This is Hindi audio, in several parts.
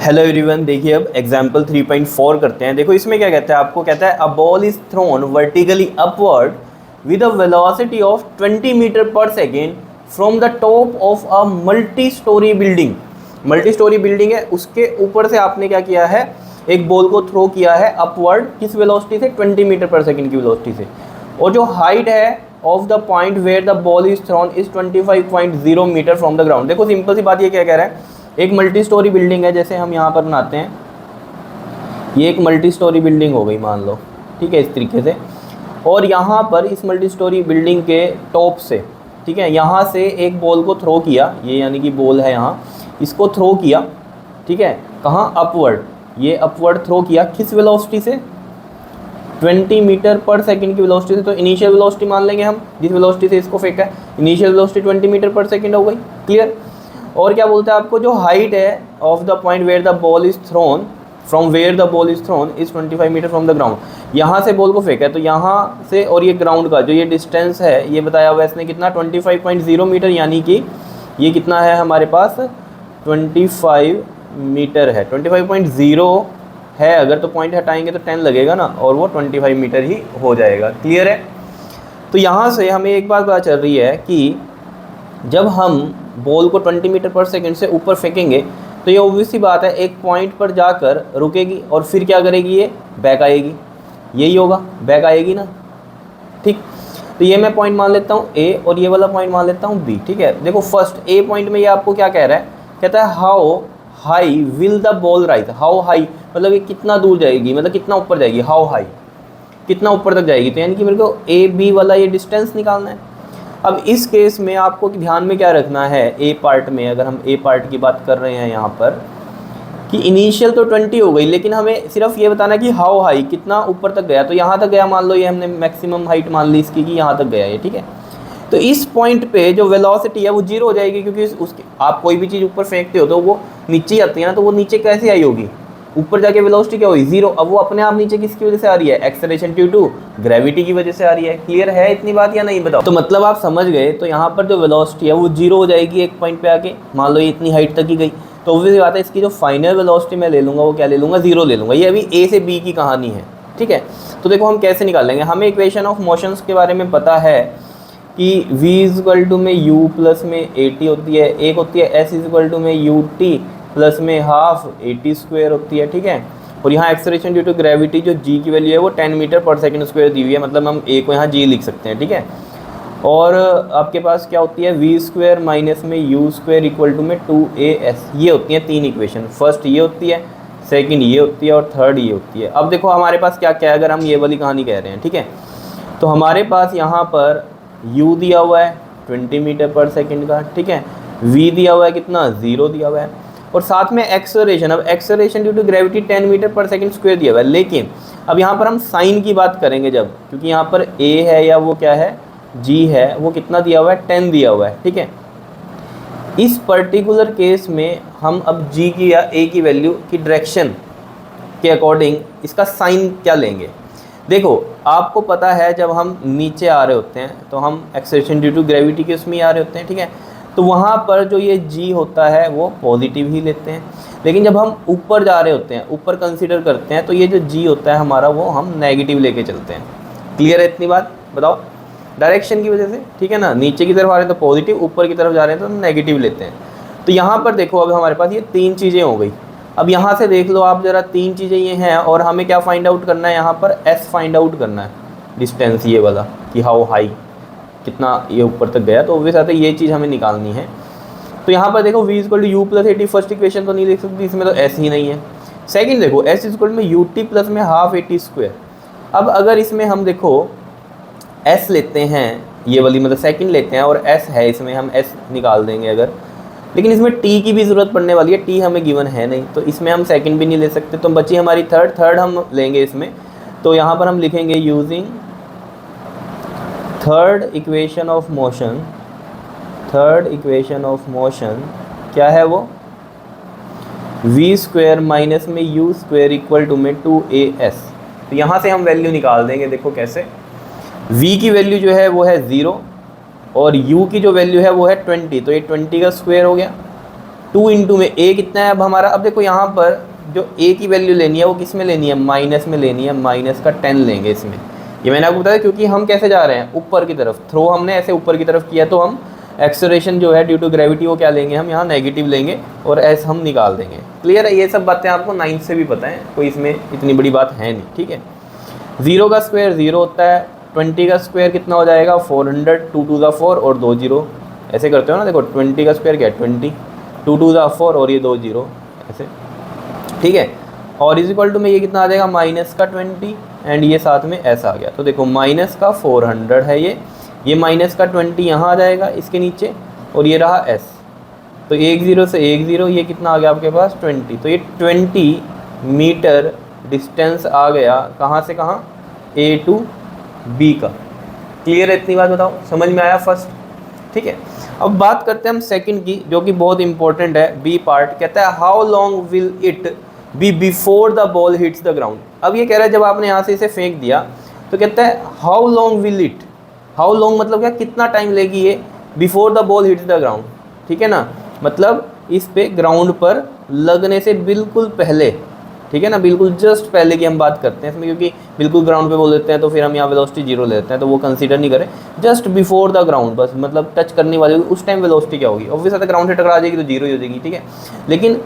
हेलो एवरीवन, देखिए अब एग्जाम्पल 3.4 करते हैं। देखो इसमें क्या कहता है, आपको कहता है a ball is thrown vertically upward with a velocity of 20 metre per second from the top of a multi storey building. Multi storey building है, उसके ऊपर से आपने क्या किया है, एक बॉल को थ्रो किया है अपवर्ड, किस वेलोसिटी से, 20 मीटर पर सेकेंड की वेलोसिटी से। और जो हाइट है of the point where the ball is thrown is 25.0 metre from the ground. देखो सिंपल सी बात, ये क्या कह रहा है, एक मल्टी स्टोरी बिल्डिंग है, जैसे हम यहाँ पर बनाते हैं, ये एक मल्टी स्टोरी बिल्डिंग हो गई मान लो, ठीक है, इस तरीके से। और यहाँ पर इस मल्टी स्टोरी बिल्डिंग के टॉप से, ठीक है, यहाँ से एक बॉल को थ्रो किया, ये यानी कि बॉल है यहाँ, इसको थ्रो किया, ठीक है, कहाँ, अपवर्ड, ये अपवर्ड थ्रो किया, किस वेलोसिटी से, 20 मीटर पर सेकंड की वेलोसिटी से। तो इनिशियल वेलोसिटी मान लेंगे हम, जिस वेलोसिटी से इसको फेंका है, इनिशियल वेलोसिटी 20 मीटर पर सेकंड हो गई, क्लियर। और क्या बोलता है आपको, जो हाइट है of the point where the ball is thrown, from where the ball is thrown is 25 metre from the ground. यहाँ से बॉल को फेंका है तो यहाँ से और ये ग्राउंड का जो ये डिस्टेंस है, ये बताया हुआ है इसने कितना, 25.0 मीटर, यानी कि ये कितना है हमारे पास, 25 मीटर है। 25.0 है, अगर तो पॉइंट हटाएंगे तो 10 लगेगा ना, और वो 25 मीटर ही हो जाएगा, क्लियर है। तो यहाँ से हमें एक बात पता चल रही है कि जब हम बॉल को 20 मीटर पर सेकंड से ऊपर फेंकेंगे तो ये ऑब्वियस सी बात है, एक पॉइंट पर जाकर रुकेगी और फिर क्या करेगी, ये बैक आएगी, यही होगा, बैक आएगी ना, ठीक। तो ये मैं पॉइंट मान लेता हूँ ए, और ये वाला पॉइंट मान लेता हूँ बी, ठीक है। देखो फर्स्ट ए पॉइंट में ये आपको क्या कह रहा है, कहता है how high will the ball rise. How high मतलब ये कितना दूर जाएगी, मतलब कितना ऊपर जाएगी, हाउ हाई कितना ऊपर तक जाएगी। तो यानी कि मेरे को ए बी वाला ये डिस्टेंस निकालना है। अब इस केस में आपको ध्यान में क्या रखना है, ए पार्ट में, अगर हम ए पार्ट की बात कर रहे हैं यहाँ पर, कि इनिशियल तो 20 हो गई, लेकिन हमें सिर्फ ये बताना है कि हाउ हाई कितना ऊपर तक गया। तो यहाँ तक गया, मान लो ये हमने मैक्सिमम हाइट मान ली इसकी कि यहाँ तक गया ये, ठीक है। तो इस पॉइंट पे जो वेलोसिटी है वो जीरो हो जाएगी, क्योंकि उसके आप कोई भी चीज़ ऊपर फेंकते हो तो वो नीचे ही आती है ना, तो वो नीचे कैसे आई होगी, ऊपर जाके वेलोसिटी क्या हुई, जीरो। अब वो अपने आप नीचे किसकी वजह से आ रही है, एक्सेलरेशन ड्यू टू ग्रेविटी की वजह से आ रही है। क्लियर है इतनी बात या नहीं, बताओ। तो मतलब आप समझ गए, तो यहाँ पर जो वेलोसिटी है वो जीरो हो जाएगी एक पॉइंट पे आके, मान लो ये इतनी हाइट तक ही गई, तो ऑब्वियस बात है इसकी जो फाइनल वेलोसिटी मैं ले लूँगा वो क्या ले लूँगा, जीरो ले लूँगा। ये अभी ए से बी की कहानी है, ठीक है। तो देखो हम कैसे निकालेंगे, हमें इक्वेशन ऑफ मोशंस के बारे में पता है कि v इक्वल टू में u प्लस में at होती है, एक होती है s इक्वल टू में ut प्लस में हाफ at स्क्वायर होती है, ठीक है। और यहाँ एक्सेलरेशन ड्यू टू ग्रेविटी जो g की वैल्यू है वो 10 मीटर पर सेकंड स्क्वायर दी हुई है, मतलब हम a को यहाँ g लिख सकते हैं, ठीक है। और आपके पास क्या होती है, v स्क्वायर माइनस में u स्क्वायर इक्वल टू में 2as, ये होती हैं तीन इक्वेशन। फर्स्ट ये होती है, सेकेंड ये होती है, और थर्ड ये होती है। अब देखो हमारे पास क्या क्या है, अगर हम ये वाली कहानी कह रहे हैं, ठीक है, तो हमारे पास यहाँ पर u दिया हुआ है 20 मीटर पर सेकंड का, ठीक है, v दिया हुआ है कितना, 0 दिया हुआ है, और साथ में एक्सेलरेशन, अब acceleration due to gravity 10 metre पर सेकंड स्क्वायर दिया हुआ है। लेकिन अब यहाँ पर हम साइन की बात करेंगे जब, क्योंकि यहाँ पर a है या वो क्या है, g है, वो कितना दिया हुआ है, 10 दिया हुआ है, ठीक है। इस पर्टिकुलर केस में हम अब g की या a की वैल्यू की डायरेक्शन के अकॉर्डिंग इसका साइन क्या लेंगे। देखो आपको पता है जब हम नीचे आ रहे होते हैं तो हम एक्सेलरेशन ड्यू टू ग्रेविटी के उसमें आ रहे होते हैं, ठीक है, तो वहाँ पर जो ये g होता है वो पॉजिटिव ही लेते हैं। लेकिन जब हम ऊपर जा रहे होते हैं, ऊपर कंसीडर करते हैं, तो ये जो g होता है हमारा वो हम नेगेटिव लेके चलते हैं। क्लियर है इतनी बात, बताओ, डायरेक्शन की वजह से, ठीक है ना, नीचे की तरफ आ रहे हैं तो पॉजिटिव, ऊपर की तरफ जा रहे हैं तो नेगेटिव लेते हैं। तो यहाँ पर देखो अब हमारे पास ये तीन चीज़ें हो गई। अब यहाँ से देख लो आप ज़रा, तीन चीज़ें ये हैं, और हमें क्या फाइंड आउट करना है, यहाँ पर s फाइंड आउट करना है, डिस्टेंस ये वाला, कि हाउ हाई कितना ये ऊपर तक गया, तो ऑब्वियस आता है ये चीज़ हमें निकालनी है। तो यहाँ पर देखो v equal to u plus a t, first equation तो नहीं देख सकती, इसमें तो s ही नहीं है। सेकंड देखो s इक्वल में ut प्लस में हाफ एटी स्क्वायर। अब अगर इसमें हम देखो s लेते हैं, ये वाली मतलब सेकंड लेते हैं, और s है इसमें, हम s निकाल देंगे अगर, लेकिन इसमें t की भी ज़रूरत पड़ने वाली है, t हमें गिवन है नहीं, तो इसमें हम सेकंड भी नहीं ले सकते, तो बची हमारी थर्ड हम लेंगे इसमें। तो यहाँ पर हम लिखेंगे using third equation of motion, third equation of motion क्या है वो, v स्क्वायर माइनस में u स्क्वायर इक्वल टू में 2as। तो यहाँ से हम वैल्यू निकाल देंगे, देखो कैसे, v की वैल्यू जो है वो है 0, और u की जो वैल्यू है वो है 20, तो ये 20 का स्क्वायर हो गया, 2 इंटू में a कितना है अब हमारा, अब देखो यहाँ पर जो a की वैल्यू लेनी है वो किस में लेनी है, माइनस में लेनी है, माइनस का 10 लेंगे इसमें। ये मैंने आपको बताया क्योंकि हम कैसे जा रहे हैं, ऊपर की तरफ, थ्रो हमने ऐसे ऊपर की तरफ किया तो हम एक्सेलरेशन जो है ड्यू टू ग्रेविटी वो क्या लेंगे, हम यहाँ नेगेटिव लेंगे और एस हम निकाल देंगे। क्लियर है, ये सब बातें आपको 9th से भी पता है, कोई इसमें इतनी बड़ी बात है नहीं, ठीक है। 0 का स्क्वायर 0 होता है, 20 का स्क्वायर कितना हो जाएगा 400, 2 2 ज़ा 4 और 2 0 ऐसे करते हो ना, देखो 20 का स्क्वायर क्या है 20, 2 2 ज़ा 4 और ये 2 0 ऐसे, ठीक है। और इज इक्वल टू में ये कितना आ जाएगा माइनस का 20 एंड ये साथ में ऐसा आ गया, तो देखो माइनस का 400 है ये माइनस का 20 यहाँ आ जाएगा इसके नीचे और ये रहा s, तो 1 0 से 1 0, ये कितना आ गया आपके पास 20, तो ये 20 मीटर डिस्टेंस आ गया कहाँ से कहाँ, A टू B का। क्लियर है, इतनी बात बताओ, समझ में आया फर्स्ट, ठीक है। अब बात करते हैं हम सेकंड की, जो कि बहुत इंपॉर्टेंट है, बी पार्ट। कहता है how long will it be before the ball hits the ground. अब ये कह रहा है जब आपने यहाँ से इसे फेंक दिया तो कहता है how long will it, how long मतलब क्या, कितना टाइम लेगी ये, before the ball hits the ground, ठीक है ना, मतलब इस पे ग्राउंड पर लगने से बिल्कुल पहले, ठीक है ना, बिल्कुल जस्ट पहले की हम बात करते हैं इसमें, क्योंकि बिल्कुल ग्राउंड पे बोल देते हैं तो फिर हम यहाँ वेलोसिटी 0 ले लेते हैं, तो वो कंसीडर नहीं करें, जस्ट बिफोर द ग्राउंड, बस मतलब टच करने वाली उस टाइम वेलोसिटी क्या होगी, ऑब्वियस है ग्राउंड से टकरा जाएगी तो 0 ही हो जाएगी, ठीक है। लेकिन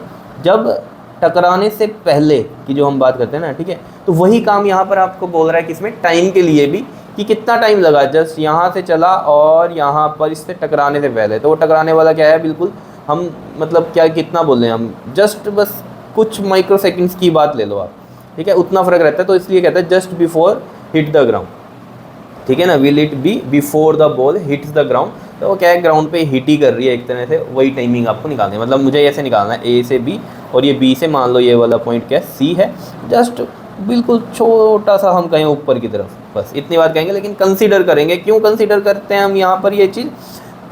जब टकराने से पहले की जो हम बात करते हैं ना, ठीक है, तो वही काम यहाँ पर आपको बोल रहा है कि इसमें टाइम के लिए भी, कि कितना टाइम लगा, जस्ट यहाँ से चला और यहाँ पर इससे टकराने से पहले, तो वो टकराने वाला क्या है, बिल्कुल हम मतलब क्या कितना बोल रहे हैं हम, जस्ट बस कुछ माइक्रो सेकेंड्स की बात ले लो आप, ठीक है, उतना फ़र्क रहता है, तो इसलिए कहता है just before hit the ground, ठीक है ना, will it be before the ball hits the ground, तो वो क्या है ग्राउंड पे हिट ही कर रही है एक तरह से, वही टाइमिंग आपको निकालनी है, मतलब मुझे ऐसे निकालना है ए से बी और ये बी से मान लो ये वाला पॉइंट क्या है सी है, जस्ट बिल्कुल छोटा सा हम कहें ऊपर की तरफ, बस इतनी बात कहेंगे। लेकिन कंसीडर करेंगे, क्यों कंसीडर करते हैं हम यहाँ पर ये चीज़,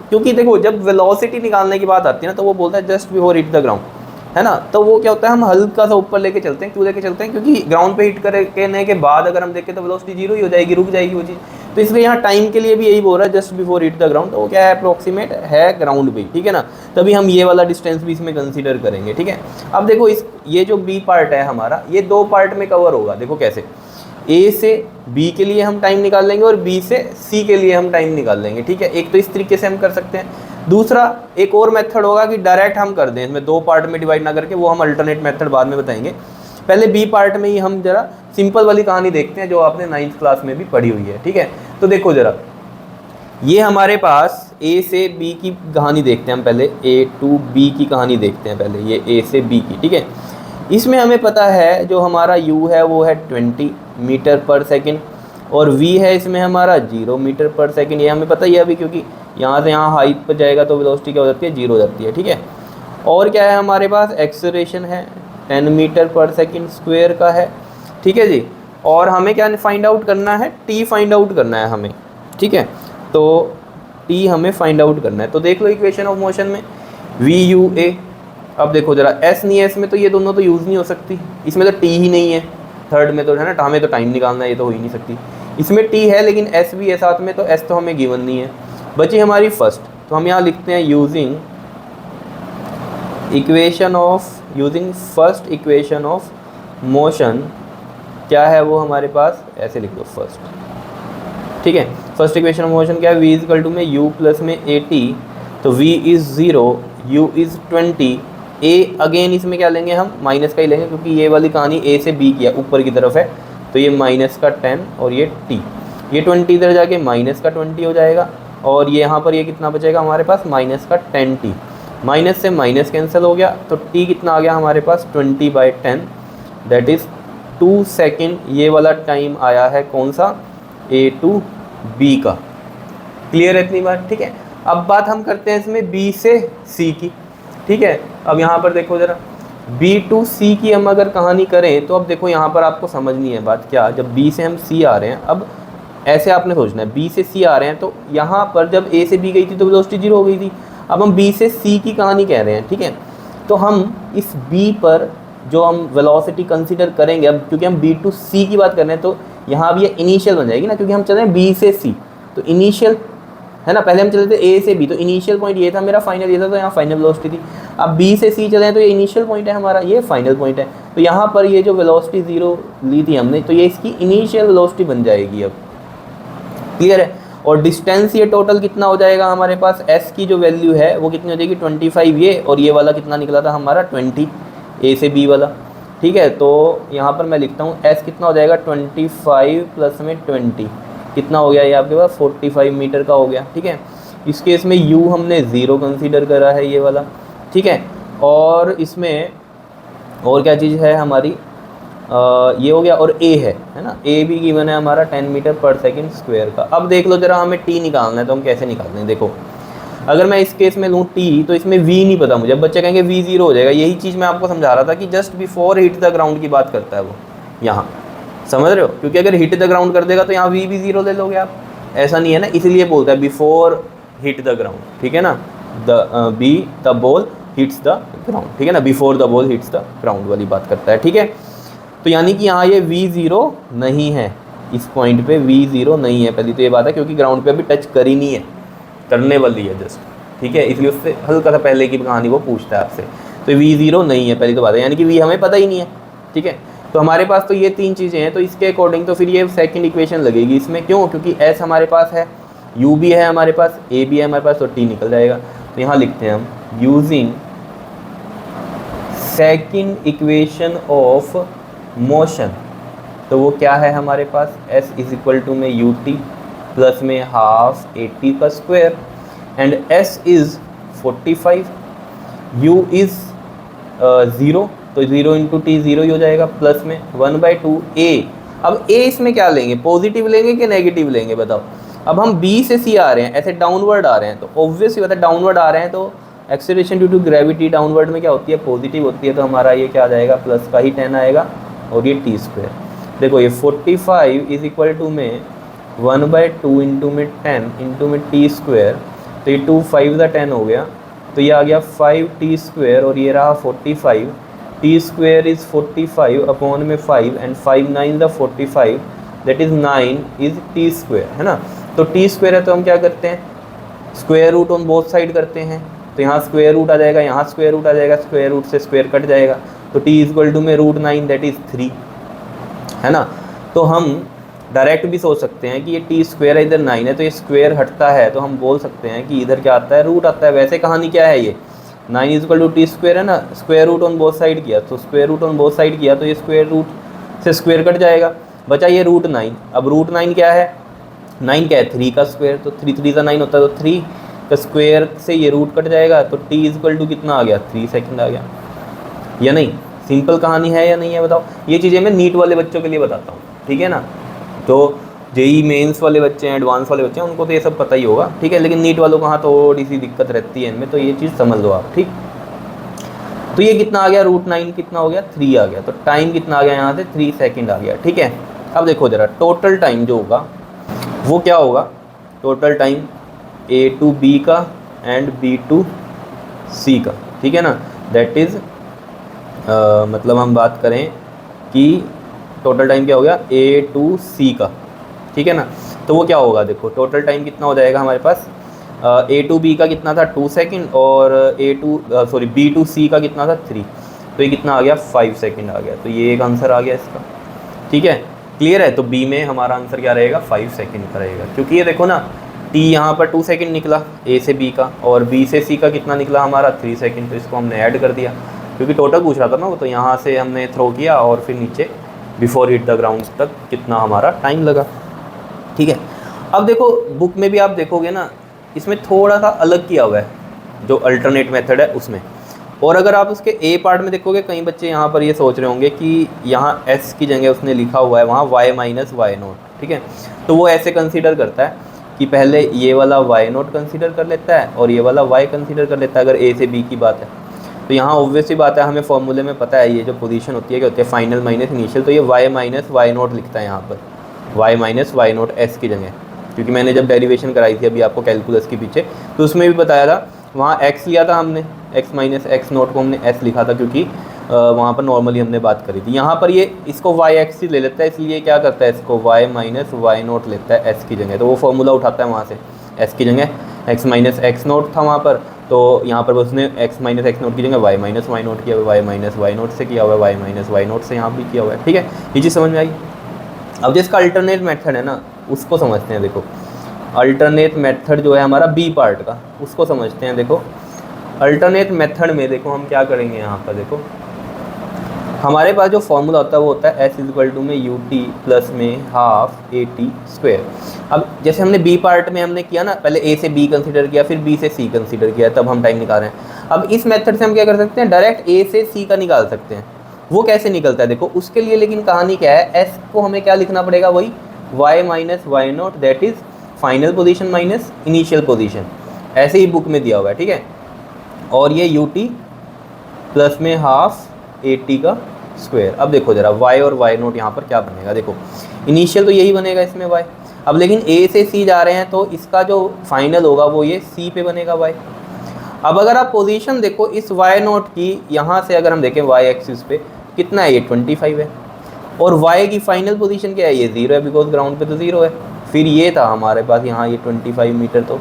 क्योंकि देखो जब वेलोसिटी निकालने की बात आती है ना तो वो बोलता है just before hit the ground, है ना, तो वो क्या होता है हम हल्का सा ऊपर लेके चलते हैं, क्यों लेके चलते हैं, क्योंकि ग्राउंड पे हिट करने के बाद अगर हम देखें तो वेलोसिटी 0 ही हो जाएगी, रुक जाएगी वो चीज़, तो इसलिए यहाँ टाइम के लिए भी यही बोल रहा है just before hit the ground, तो वो क्या है अप्रोक्सीमेट है ग्राउंड पे, ठीक है ना, तभी हम ये वाला डिस्टेंस भी इसमें कंसीडर करेंगे, ठीक है। अब देखो ये जो बी पार्ट है हमारा, ये 2 पार्ट में कवर होगा, देखो कैसे, ए से बी के लिए हम टाइम निकाल लेंगे और बी से सी के लिए हम टाइम निकाल लेंगे, ठीक है, एक तो इस तरीके से हम कर सकते हैं। दूसरा एक और मेथड होगा कि डायरेक्ट हम कर दें, इसमें 2 पार्ट में डिवाइड ना करके, वो हम अल्टरनेट मेथड बाद में बताएंगे, पहले बी पार्ट में ही हम जरा सिंपल वाली कहानी देखते हैं जो आपने 9th क्लास में भी पढ़ी हुई है, ठीक है। तो देखो जरा, ये हमारे पास ए से बी की कहानी देखते हैं हम पहले, ए टू बी की कहानी देखते हैं पहले, ये ए से बी की, ठीक है। इसमें हमें पता है जो हमारा u है वो है 20 मीटर पर सेकेंड और v है इसमें हमारा 0 मीटर पर सेकेंड, ये हमें पता ही है अभी, क्योंकि यहाँ से यहाँ हाइट पर जाएगा तो वेलोसिटी क्या हो जाती है 0 हो जाती है, ठीक है। और क्या है हमारे पास एक्सेलरेशन है 10 मीटर पर सेकेंड स्क्वायर का है, ठीक है जी। और हमें क्या फाइंड आउट करना है, t फाइंड आउट करना है हमें, ठीक है, तो t हमें फाइंड आउट करना है। तो देख लो इक्वेशन ऑफ मोशन में v u a, अब देखो जरा s नहीं है इसमें, तो ये दोनों तो यूज़ नहीं हो सकती, इसमें तो t ही नहीं है, थर्ड में तो है ना, हमें तो टाइम निकालना है, ये तो हो ही नहीं सकती। इसमें t है लेकिन s भी है साथ में, तो s तो हमें गिवन नहीं है, बची हमारी फर्स्ट, तो हम यहाँ लिखते हैं using first equation of motion, क्या है वो हमारे पास, ऐसे लिख लो फर्स्ट, ठीक है। फर्स्ट इक्वेशन ऑफ मोशन क्या है, v इक्वल टू में u प्लस में at, तो v is 0, u is 20, a again इसमें क्या लेंगे हम, माइनस का ही लेंगे, क्योंकि ये वाली कहानी a से b की है, ऊपर की तरफ है, तो ये माइनस का 10 और ये t, ये 20 इधर जाके माइनस का 20 हो जाएगा, और ये यहाँ पर ये कितना बचेगा हमारे पास, माइनस का 10t, माइनस से माइनस कैंसिल हो गया, तो t कितना आ गया हमारे पास 20/10, दैट इज़ 2 सेकेंड, ये वाला टाइम आया है कौन सा, a टू b का। क्लियर है इतनी बात, ठीक है। अब बात हम करते हैं इसमें b से c की, ठीक है। अब यहाँ पर देखो ज़रा, b टू c की हम अगर कहानी करें तो अब देखो यहाँ पर आपको समझनी है बात क्या, जब b से हम c आ रहे हैं, अब ऐसे आपने सोचना है b से c आ रहे हैं, तो यहाँ पर जब a से b गई थी तो वेलोसिटी 0 हो गई थी, अब हम b से c की कहानी कह रहे हैं, ठीक है। तो हम इस b पर जो हम वेलोसिटी कंसीडर करेंगे, अब क्योंकि हम b टू c की बात कर रहे हैं तो यहाँ अब ये इनिशियल बन जाएगी ना, क्योंकि हम चल रहे हैं b से c, तो इनिशियल है ना। पहले हम चले थे ए से बी, तो इनिशियल पॉइंट ये था मेरा, फाइनल ये था, तो यहाँ फाइनल वेलोसिटी थी। अब बी से सी चले हैं तो ये इनिशियल पॉइंट है हमारा, ये फाइनल पॉइंट है। तो यहाँ पर ये जो वेलोसिटी 0 ली थी हमने, तो ये इसकी इनिशियल वेलोसिटी बन जाएगी अब। क्लियर है। और डिस्टेंस ये टोटल कितना हो जाएगा हमारे पास, एस की जो वैल्यू है वो कितनी हो जाएगी 25 ये, और ये वाला कितना निकला था हमारा 20 ए से बी वाला। ठीक है, तो यहाँ पर मैं लिखता हूँ एस कितना हो जाएगा 25 प्लस में 20 कितना हो गया, ये आपके पास 45 मीटर का हो गया। ठीक है, इस केस में यू हमने 0 कंसीडर करा है ये वाला। ठीक है, और इसमें और क्या चीज़ है हमारी, ये हो गया, और ए है ना, ए भी गिवन है हमारा 10 मीटर पर सेकंड स्क्वायर का। अब देख लो जरा, हमें टी निकालना है, तो हम कैसे निकालते हैं। देखो अगर मैं इस केस में लूँ टी, तो इसमें वी नहीं पता मुझे, बच्चे कहेंगे वी 0 हो जाएगा। यही चीज़ मैं आपको समझा रहा था कि just before hit the ground की बात करता है वो यहाँ, समझ रहे हो, क्योंकि अगर हिट द ग्राउंड कर देगा तो यहाँ वी भी 0 ले लोगे आप, ऐसा नहीं है ना, इसलिए बोलता है बिफोर हिट द ग्राउंड। ठीक है ना, the ball hits the ground. ठीक है ना, before the ball hits the ground वाली बात करता है। ठीक है, तो यानी कि यहाँ ये v0 नहीं है, इस पॉइंट पे v0 नहीं है। पहली तो ये बात है, क्योंकि ग्राउंड पे अभी टच करी नहीं है, करने वाली है जस्ट। ठीक है, इसलिए उससे हल्का सा पहले की कहानी वो पूछता है आपसे। तो v0 नहीं है, पहली तो बात है, यानी कि v हमें पता ही नहीं है। ठीक है, तो हमारे पास तो ये 3 चीज़ें हैं, तो इसके अकॉर्डिंग तो फिर ये सेकंड इक्वेशन लगेगी इसमें। क्यों? क्योंकि s हमारे पास है, u भी है हमारे पास, a भी है हमारे पास, तो t निकल जाएगा। तो यहाँ लिखते हैं हम using second equation of motion, तो वो क्या है हमारे पास, s इज इक्वल टू में यू टी प्लस में हाफ 80 का square, and s is 45, u is 0, तो 0 इंटू टी 0 ही हो जाएगा, प्लस में 1/2 a। अब a इसमें क्या लेंगे, पॉजिटिव लेंगे कि नेगेटिव लेंगे बताओ। अब हम b से c आ रहे हैं, ऐसे डाउनवर्ड आ रहे हैं, तो ऑब्वियसली बात है डाउनवर्ड आ रहे हैं, तो acceleration due to gravity downward में क्या होती है, पॉजिटिव होती है। तो हमारा ये क्या आ जाएगा, प्लस का ही 10 आएगा, और ये टी स्क्वायर। देखो ये 45 इज इक्वल टू में 1/2 इंटू में 10 इंटू में टी स्क्वायर, तो ये 2 5 द 10 हो गया, तो ये आ गया 5 टी स्क्वायर, और ये रहा 45। टी स्क्वायर इज़ 45 अपॉन में 5, and 5 9 the 45, that is 9 is T square, है ना। तो टी स्क्वायर है, तो हम क्या करते हैं, square root on both side करते हैं। तो यहाँ स्क्वायर रूट आ जाएगा, यहाँ स्क्वायर रूट आ जाएगा, स्क्वायर रूट से स्क्वायर कट जाएगा, तो t इज इक्वल टू में √9 दैट इज़ 3, है ना। तो हम डायरेक्ट भी सोच सकते हैं कि ये टी स्क्वायर है, इधर 9 है, तो ये स्क्वायर हटता है, तो हम बोल सकते हैं कि इधर क्या आता है, रूट आता है। वैसे कहानी क्या है, ये 9 is equal to T square है ना, square root on both side किया, तो square root on both side किया, तो ये स्क्वायर रूट से स्क्वायर कट जाएगा, बचा ये √9। अब √9 क्या है, 9 क्या है, 3 का स्क्वायर, तो 3 3 का 9 होता है, तो 3 का स्क्वायर से ये रूट कट जाएगा, तो t इज इक्वल टू कितना आ गया, 3 सेकंड आ गया, या नहीं। सिंपल कहानी है या नहीं है बताओ। ये चीज़ें मैं नीट वाले बच्चों के लिए बताता हूँ, ठीक है ना। तो जेई मेंस वाले बच्चे हैं, एडवांस वाले बच्चे हैं, उनको तो ये सब पता ही होगा, ठीक है, लेकिन नीट वालों को हाँ थोड़ी सी दिक्कत रहती है इनमें, तो ये चीज़ समझ लो आप, ठीक। तो ये कितना आ गया, √9 कितना हो गया, 3 आ गया, तो टाइम कितना आ गया यहाँ से, 3 सेकेंड आ गया, ठीक है। अब देखो जरा टोटल टाइम जो होगा वो क्या होगा, total time A to B का एंड B to C का, ठीक है ना। दैट इज़ मतलब हम बात करें कि टोटल टाइम क्या हो गया A to C का, ठीक है ना। तो वो क्या होगा, देखो टोटल टाइम कितना हो जाएगा हमारे पास, A to B का कितना था 2 सेकेंड, और B to C का कितना था 3, तो ये कितना आ गया 5 सेकेंड आ गया। तो ये एक आंसर आ गया इसका, ठीक है, क्लियर है। तो B में हमारा आंसर क्या रहेगा, 5 सेकेंड का रहेगा, क्योंकि ये देखो ना T यहाँ पर 2 सेकेंड निकला A से B का, और B से C का कितना निकला हमारा 3 सेकेंड, तो इसको हमने ऐड कर दिया, क्योंकि टोटल पूछ रहा था ना वो, तो यहाँ से हमने थ्रो किया और फिर नीचे बिफोर हिट द ग्राउंड तक कितना हमारा टाइम लगा, ठीक है। अब देखो बुक में भी आप देखोगे ना, इसमें थोड़ा सा अलग किया हुआ है जो अल्टरनेट मेथड है उसमें, और अगर आप उसके ए पार्ट में देखोगे, कई बच्चे यहाँ पर ये सोच रहे होंगे कि यहाँ s की जगह उसने लिखा हुआ है वहाँ y माइनस y0, ठीक है। तो वो ऐसे कंसीडर करता है कि पहले ये वाला y0 कंसीडर कर लेता है और ये वाला y कंसीडर कर लेता है, अगर a से b की बात है। तो यहाँ ऑब्वियसली बात है, हमें फॉर्मूले में पता है ये जो पोजीशन होती है क्या होती है, फाइनल माइनस इनिशियल, तो ये y माइनस y0 लिखता है यहाँ पर, y माइनस y0 s की जगह, क्योंकि मैंने जब डेरिवेशन कराई थी अभी आपको कैलकुलस के पीछे, तो उसमें भी बताया था, वहाँ x लिया था हमने, x माइनस x0 को हमने s लिखा था, क्योंकि वहाँ पर नॉर्मली हमने बात करी थी। यहाँ पर ये इसको yx ही ले लेता है, इसलिए क्या करता है, इसको y माइनस y0 लेता है s की जगह, तो वो फॉर्मूला उठाता है वहाँ से एस की जगह एक्स माइनस एक्स नोट था वहाँ पर, तो यहाँ पर उसने एक्स माइनस एक्स नोट की जगह वाई माइनस वाई नोट किया हुआ, वाई माइनस वाई नोट से किया हुआ है, वाई माइनस वाई नोट से यहाँ भी किया हुआ है। ठीक है, ये चीज़ समझ में आई। अब जिसका अल्टरनेट मेथड है ना उसको समझते हैं। देखो अल्टरनेट मेथड जो है हमारा बी पार्ट का, उसको समझते हैं। देखो अल्टरनेट मेथड में देखो हम क्या करेंगे, यहाँ पर देखो हमारे पास जो फॉर्मूला होता है वो होता है एस इक्वल टू में यू टी प्लस में हाफ ए टी स्क्वेयर। अब जैसे हमने बी पार्ट में हमने किया ना, पहले ए से बी कंसीडर किया, फिर बी से सी कंसीडर किया, तब हम टाइम निकाल रहे हैं। अब इस मेथड से हम क्या कर सकते हैं, डायरेक्ट ए से सी का निकाल सकते हैं। वो कैसे निकलता है देखो, उसके लिए लेकिन कहानी क्या है, एस को हमें क्या लिखना पड़ेगा, वही Y minus Y naught that is final position minus initial position, ऐसे ही बुक में दिया हुआ है। ठीक है, और ये यू टी प्लस में हाफ ए टी का स्क्वायर। अब देखो जरा y और y नोट यहाँ पर क्या बनेगा, देखो इनिशियल तो यही बनेगा इसमें y। अब लेकिन a से c जा रहे हैं तो इसका जो फाइनल होगा वो ये c पे बनेगा y। अब अगर आप पोजीशन देखो इस y नोट की, यहाँ से अगर हम देखें y एक्सिस पे कितना है, ये 25 है, और y की फाइनल पोजीशन क्या है, ये 0 है, बिकॉज ग्राउंड पे तो 0 है। फिर ये था हमारे पास यहाँ ये 25 मीटर, तो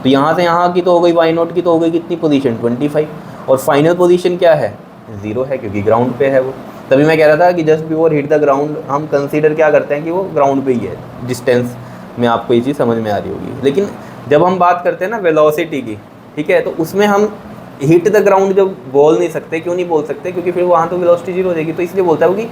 यहाँ से यहाँ की तो हो गई y नोट की, तो हो गई कितनी पोजीशन 25, और फाइनल पोजीशन क्या है 0 है, क्योंकि ग्राउंड पे है वो। तभी मैं कह रहा था कि just before hit the ground हम कंसीडर क्या करते हैं कि वो ग्राउंड पे ही है, डिस्टेंस में आपको ये चीज़ समझ में आ रही होगी। लेकिन जब हम बात करते हैं ना वेलोसिटी की, ठीक है, तो उसमें हम हिट द ग्राउंड जब बोल नहीं सकते, क्यों नहीं बोल सकते, क्योंकि फिर वहाँ तो वेलोसिटी 0 हो जाएगी। तो इसलिए बोलता है वो कि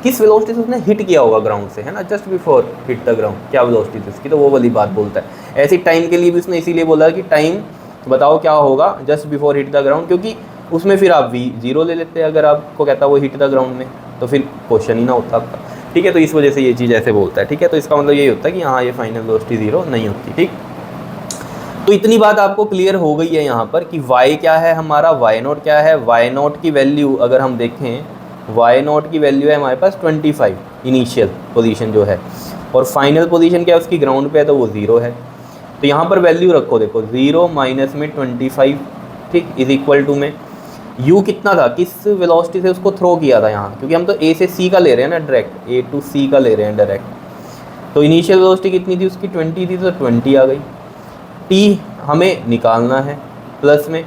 किस वेलोसिटी से उसने हिट किया होगा ग्राउंड से, है ना, just before hit the ground क्या वेलोसिटी थी उसकी, तो वो वाली बात बोलता है। ऐसी टाइम के लिए भी उसने इसीलिए बोला कि टाइम बताओ क्या होगा just before hit the ground, क्योंकि उसमें फिर आप v0 ले लेते हैं, अगर आपको कहता वो हिट द ग्राउंड में, तो फिर क्वेश्चन ही ना होता आपका। ठीक है, तो इस वजह से ये चीज़ ऐसे बोलता है। ठीक है, तो इसका मतलब यही होता है कि हाँ ये फाइनल वेलोसिटी 0 नहीं होती। ठीक, तो इतनी बात आपको क्लियर हो गई है यहाँ पर कि y क्या है हमारा, y नोट क्या है। y नोट की वैल्यू अगर हम देखें, y नोट की वैल्यू है हमारे पास 25 इनिशियल पोजीशन जो है, और फाइनल पोजीशन क्या है उसकी ग्राउंड पे है, तो वो 0 है। तो यहाँ पर वैल्यू रखो, देखो 0 माइनस में 25, ठीक, इज इक्वल टू में u कितना था, किस वेलोसिटी से उसको थ्रो किया था यहाँ, क्योंकि हम तो a से c का ले रहे हैं ना, डायरेक्ट a टू c का ले रहे हैं डायरेक्ट। तो इनिशियल वेलोसिटी कितनी थी उसकी 20 थी, तो 20 आ गई। t हमें निकालना है प्लस में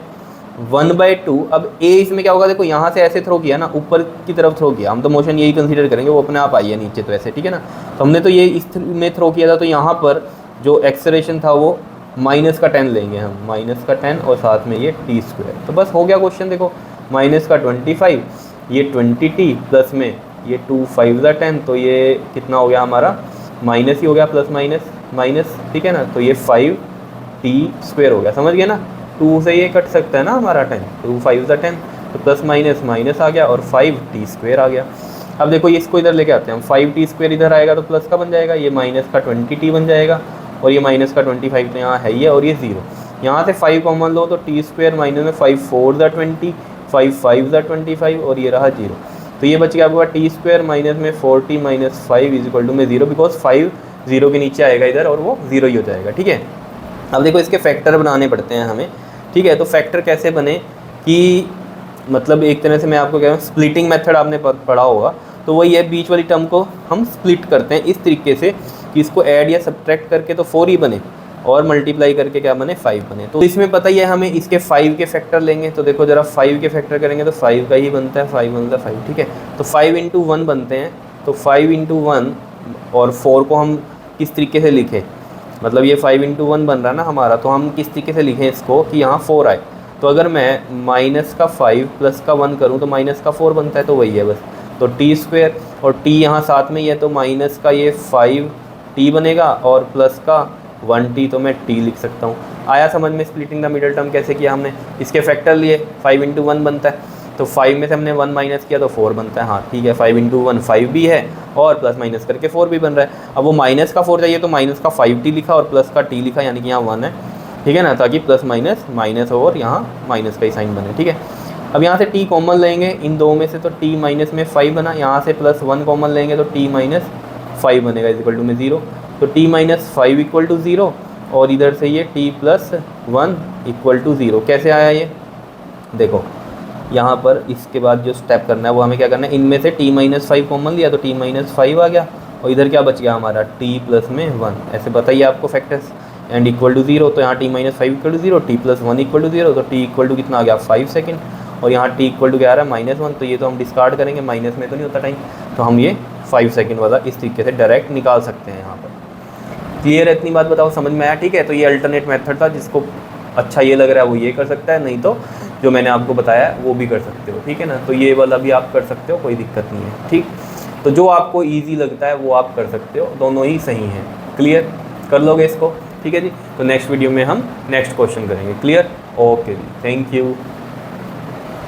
1/2। अब a इसमें क्या होगा, देखो यहाँ से ऐसे थ्रो किया ना, ऊपर की तरफ थ्रो किया, हम तो मोशन यही कंसीडर करेंगे, वो अपने आप आई है नीचे तो ऐसे, ठीक है ना। तो हमने तो ये इस में थ्रो किया था, तो यहाँ पर जो एक्सेलरेशन था वो माइनस का 10 लेंगे हम, माइनस का 10 और साथ में ये टी स्क्वायर। तो बस हो गया क्वेश्चन। देखो माइनस का 25, ये 20t प्लस में ये 2 5 10, तो ये कितना हो गया हमारा, माइनस ही हो गया, प्लस माइनस माइनस, ठीक है ना। तो ये 5t स्क्वायर हो गया, समझ गए ना। 2 से ये कट सकता है ना हमारा 10, 2 5 10, तो प्लस माइनस माइनस आ गया और 5t स्क्वायर आ गया। अब देखो ये इसको इधर लेके आते हैं हम, 5t स्क्वायर इधर आएगा तो प्लस का बन जाएगा, ये माइनस का 20t बन जाएगा, और ये माइनस का 25 तो यहाँ है ही है, और ये 0। यहाँ से 5 कॉमन लो तो टी स्क्वायर माइनस में 5 4 20, 5 5 25, और ये रहा 0। तो ये बच गया आपके पास टी स्क्वायर माइनस में 40 माइनस 5 इज इक्वल टू में 0, बिकॉज 5 0 के नीचे आएगा इधर और वो 0 ही हो जाएगा। ठीक है, अब देखो इसके फैक्टर बनाने पड़ते हैं हमें। ठीक है, तो फैक्टर कैसे बने कि मतलब एक तरह से मैं आपको कह रहा हूँ, स्प्लिटिंग मेथड आपने पढ़ा होगा, तो वही है, बीच वाली टर्म को हम स्प्लिट करते हैं इस तरीके से कि इसको ऐड या सब्ट्रैक्ट करके तो 4 ही बने, और मल्टीप्लाई करके क्या बने, 5 बने। तो इसमें पता ही है हमें इसके 5 के फैक्टर लेंगे, तो देखो जरा 5 के फैक्टर करेंगे तो 5 का ही बनता है, 5 बनता है 5, ठीक है। तो 5 × 1 बनते हैं, तो 5 × 1 और 4 को हम किस तरीके से लिखें, मतलब ये 5 × 1 बन रहा है ना हमारा, तो हम किस तरीके से लिखें इसको कि यहाँ 4 आए। तो अगर मैं माइनस का 5 प्लस का 1 करूँ तो माइनस का 4 बनता है, तो वही है बस। तो टी स्क्वायर और टी यहाँ साथ में ही है, तो माइनस का ये 5t बनेगा और प्लस का 1t, तो मैं t लिख सकता हूँ। आया समझ में स्प्लिटिंग द मिडल टर्म कैसे किया हमने, इसके फैक्टर लिए 5 × 1 बनता है, तो 5 में से हमने 1 माइनस किया तो 4 बनता है। हाँ ठीक है, 5 × 1 5 भी है और प्लस माइनस करके 4 भी बन रहा है। अब वो माइनस का 4 चाहिए तो माइनस का 5t लिखा और प्लस का t लिखा, यानी कि यहाँ 1 है, ठीक है ना, ताकि प्लस माइनस माइनस और यहाँ माइनस का ही साइन बने। ठीक है, अब यहाँ से t कॉमन लेंगे इन दो में से, तो t माइनस में 5 बना, यहाँ से प्लस 1 कॉमन लेंगे तो t माइनस 5 बनेगा इज इक्वल टू में 0। तो t माइनस 5 इक्वल टू 0, और इधर से ये t प्लस 1 इक्वल टू 0। कैसे आया ये, देखो यहाँ पर इसके बाद जो स्टेप करना है वो हमें क्या करना है, इनमें से t माइनस 5 कॉमन लिया तो t माइनस 5 आ गया, और इधर क्या बच गया हमारा t प्लस में 1। ऐसे बताइए आपको फैक्टर्स एंड इक्वल टू 0, तो यहाँ t minus 5 equal to 0, t plus 1 equal to 0, तो t इक्वल टू कितना आ गया 5 सेकेंड, और यहाँ t इक्वल टू क्या आ रहा है -1, तो ये तो हम डिस्कार्ड करेंगे, माइनस में तो नहीं होता टाइम, तो हम ये 5 सेकेंड वाला इस तरीके से डायरेक्ट निकाल सकते हैं यहाँ पर। क्लियर है इतनी बात, बताओ समझ में आया? ठीक है, तो ये अल्टरनेट मेथड था, जिसको अच्छा ये लग रहा है वो ये कर सकता है, नहीं तो जो मैंने आपको बताया वो भी कर सकते हो, ठीक है ना। तो ये वाला भी आप कर सकते हो, कोई दिक्कत नहीं है, ठीक। तो जो आपको ईजी लगता है वो आप कर सकते हो, दोनों ही सही हैं। क्लियर कर लोगे इसको? ठीक है जी। तो नेक्स्ट वीडियो में हम नेक्स्ट क्वेश्चन करेंगे। क्लियर? ओके जी, थैंक यू।